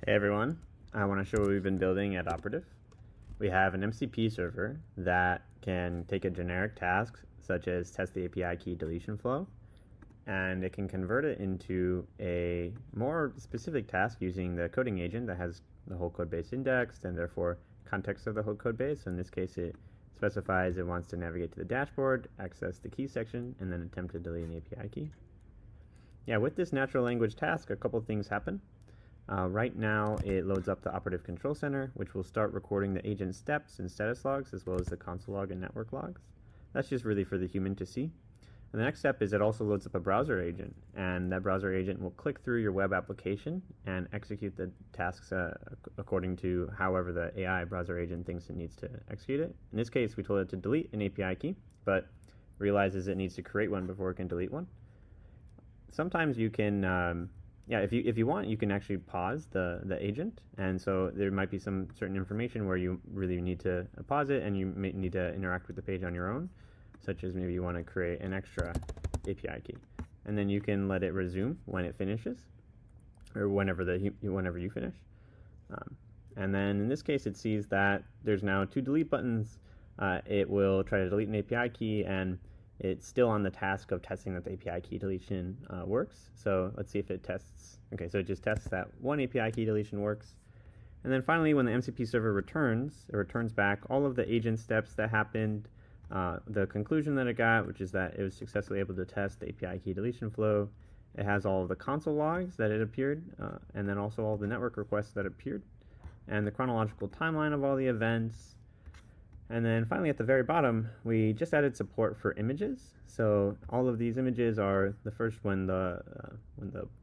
Hey everyone, I want to show what we've been building at Operative. We have an MCP server that can take a generic task such as test the API key deletion flow, and it can convert it into a more specific task using the coding agent that has the whole code base indexed and therefore context of the whole code base. So in this case, it specifies it wants to navigate to the dashboard, access the key section, and then attempt to delete an API key. Yeah, with this natural language task, a couple things happen. Right now, it loads up the Operative Control Center, which will start recording the agent steps and status logs, as well as the console log and network logs. That's just really for the human to see. And the next step is it also loads up a browser agent, and that browser agent will click through your web application and execute the tasks according to however the AI browser agent thinks it needs to execute it. In this case, we told it to delete an API key, but realizes it needs to create one before it can delete one. Sometimes you can if you want, you can actually pause the agent, and so there might be some certain information where you really need to pause it and you may need to interact with the page on your own, such as maybe you want to create an extra API key. And then you can let it resume when it finishes, or whenever you finish. And then in this case, it sees that there's now 2 delete buttons. It will try to delete an API key, and it's still on the task of testing that the API key deletion works. So let's see if it tests. Okay, so it just tests that one API key deletion works. And then finally, when the MCP server returns, it returns back all of the agent steps that happened, the conclusion that it got, which is that it was successfully able to test the API key deletion flow. It has all of the console logs that it appeared, and then also all the network requests that appeared, and the chronological timeline of all the events. And then finally, at the very bottom, we just added support for images. So all of these images are the first when the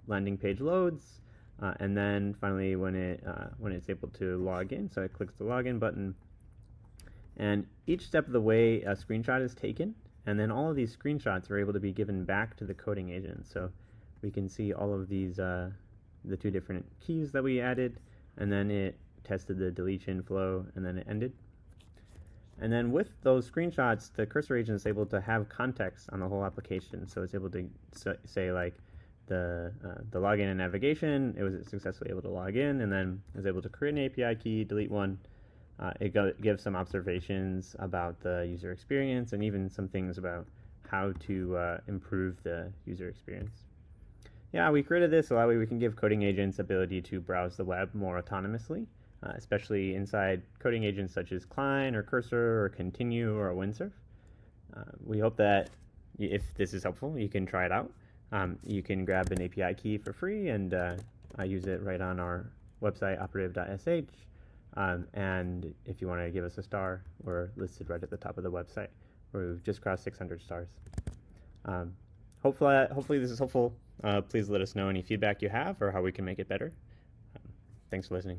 landing page loads, and then finally when it's able to log in. So it clicks the login button, and each step of the way a screenshot is taken, and then all of these screenshots are able to be given back to the coding agent. So we can see all of these the 2 different keys that we added, and then it tested the deletion flow, and then it ended. And then with those screenshots, the cursor agent is able to have context on the whole application. So it's able to say like the login and navigation, it was successfully able to log in, and then is able to create an API key, delete one. It gives some observations about the user experience and even some things about how to improve the user experience. Yeah, we created this so that way we can give coding agents ability to browse the web more autonomously. Especially inside coding agents such as Cline or Cursor or Continue or Windsurf. We hope that if this is helpful, you can try it out. You can grab an API key for free and use it right on our website, operative.sh. And if you want to give us a star, we're listed right at the top of the website, where we've just crossed 600 stars. Hopefully this is helpful. Please let us know any feedback you have or how we can make it better. Thanks for listening.